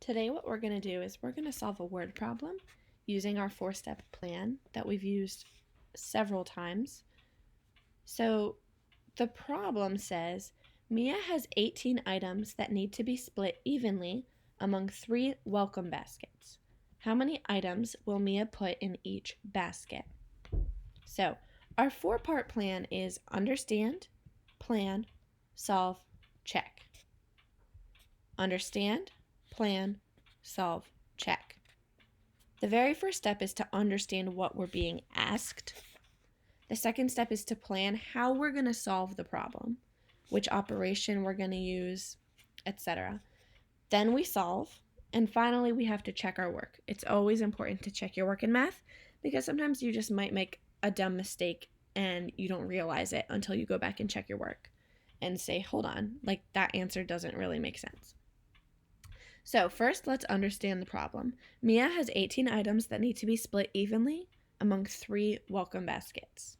Today what we're going to do is we're going to solve a word problem using our 4-step plan that we've used several times. So the problem says Mia has 18 items that need to be split evenly among 3 welcome baskets. How many items will Mia put in each basket? So our 4-part plan is understand, plan, solve, check. Understand, plan, solve, check. The very first step is to understand what we're being asked. The second step is to plan how we're going to solve the problem, which operation we're going to use, etc. Then we solve, and finally we have to check our work. It's always important to check your work in math because sometimes you just might make a dumb mistake and you don't realize it until you go back and check your work and say, hold on, like that answer doesn't really make sense. So first, let's understand the problem. Mia has 18 items that need to be split evenly among 3 welcome baskets.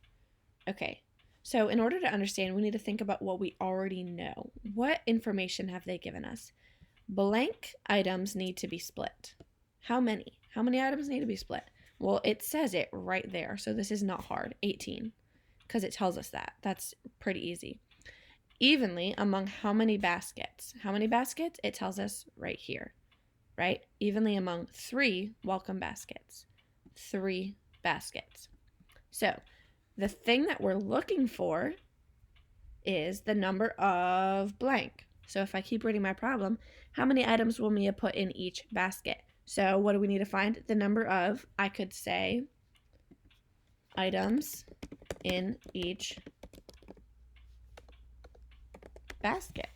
Okay, so in order to understand, we need to think about what we already know. What information have they given us? Blank items need to be split. How many? How many items need to be split? Well, it says it right there, so this is not hard, 18, because it tells us that. That's pretty easy. Evenly among how many baskets? How many baskets? It tells us right here, right? Evenly among 3 welcome baskets. 3 baskets. So the thing that we're looking for is the number of blank. So if I keep reading my problem, how many items will Mia put in each basket? So what do we need to find? The number of, I could say, items in each basket.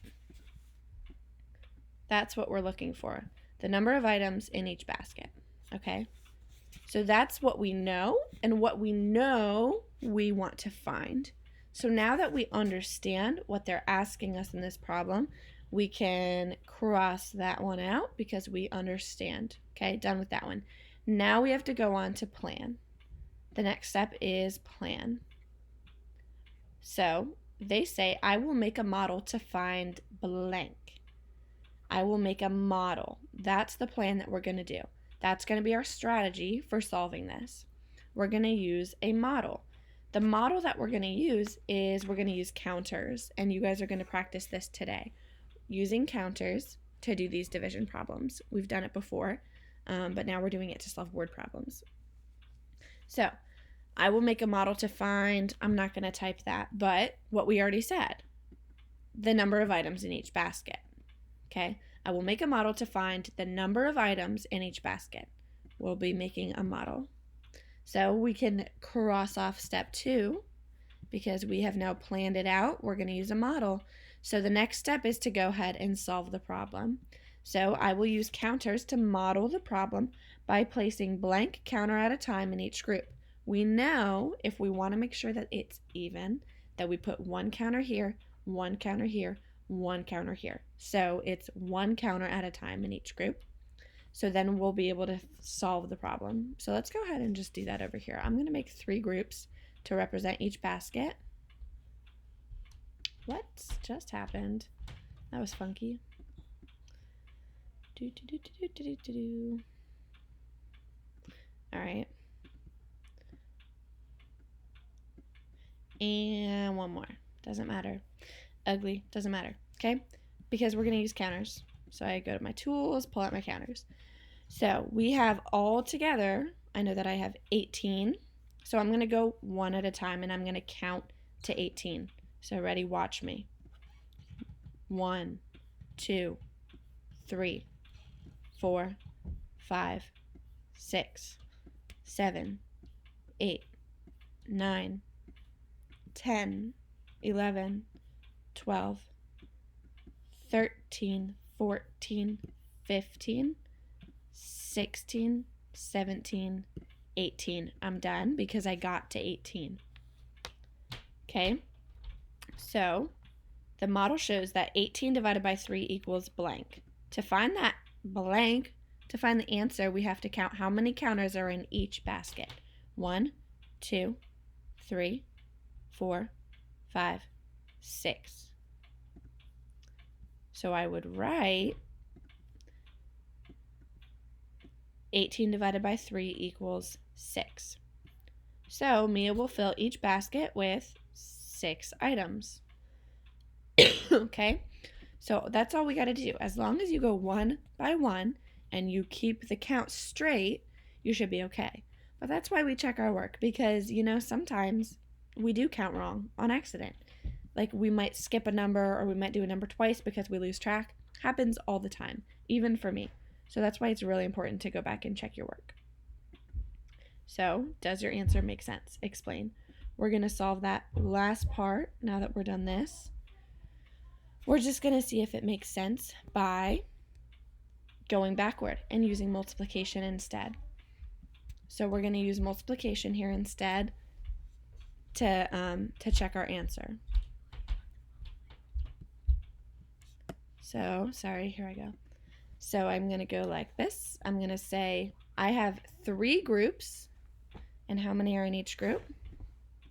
That's what we're looking for. The number of items in each basket. Okay? So that's what we know, and what we know we want to find. So now that we understand what they're asking us in this problem, we can cross that one out because we understand. Okay, done with that one. Now we have to go on to plan. The next step is plan. So they say, I will make a model to find blank. I will make a model. That's the plan that we're going to do. That's going to be our strategy for solving this. We're going to use a model. The model that we're going to use is we're going to use counters, and you guys are going to practice this today, using counters to do these division problems. We've done it before, but now we're doing it to solve word problems. So I will make a model to find, I'm not going to type that, but what we already said, the number of items in each basket. Okay, I will make a model to find the number of items in each basket. We'll be making a model. So we can cross off step 2 because we have now planned it out. We're going to use a model. So the next step is to go ahead and solve the problem. So I will use counters to model the problem by placing blank counter at a time in each group. We know if we want to make sure that it's even, that we put 1 counter here, 1 counter here, 1 counter here. So it's 1 counter at a time in each group. So then we'll be able to solve the problem. So let's go ahead and just do that over here. I'm going to make 3 groups to represent each basket. What just happened? That was funky. All right. And 1 more. Doesn't matter. Ugly. Doesn't matter. Okay? Because we're going to use counters. So I go to my tools, pull out my counters. So we have all together, I know that I have 18. So I'm going to go 1 at a time, and I'm going to count to 18. So ready? Watch me. 1, 2, 3, 4, 5, 6, 7, 8, 9, 10, 11, 12, 13, 14, 15, 16, 17, 18. I'm done because I got to 18. Okay, so the model shows that 18 divided by 3 equals blank. To find that blank, to find the answer, we have to count how many counters are in each basket. 1, 2, 3, 4, 5, 6. So I would write 18 divided by 3 equals 6. So Mia will fill each basket with 6 items. Okay, so that's all we got to do. As long as you go one by one and you keep the count straight, you should be okay. But that's why we check our work, because, sometimes we do count wrong on accident. Like we might skip a number, or we might do a number twice because we lose track. Happens all the time, even for me. So that's why it's really important to go back and check your work. So, does your answer make sense? Explain. We're going to solve that last part now that we're done this. We're just going to see if it makes sense by going backward and using multiplication instead. So we're going to use multiplication here instead to check our answer. So, here I go. So I'm going to go like this. I'm going to say I have 3 groups. And how many are in each group?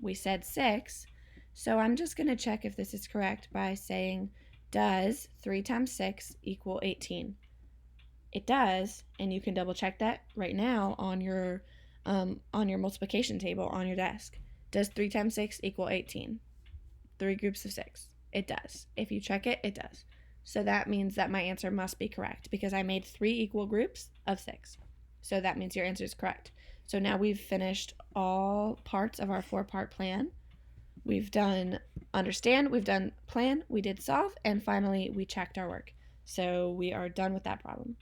We said 6. So I'm just going to check if this is correct by saying, does 3 times 6 equal 18? It does, and you can double check that right now on your multiplication table on your desk. Does 3 times 6 equal 18? 3 groups of 6. It does. If you check it, it does. So that means that my answer must be correct because I made 3 equal groups of 6. So that means your answer is correct. So now we've finished all parts of our 4-part plan. We've done understand, we've done plan, we did solve, and finally we checked our work. So we are done with that problem.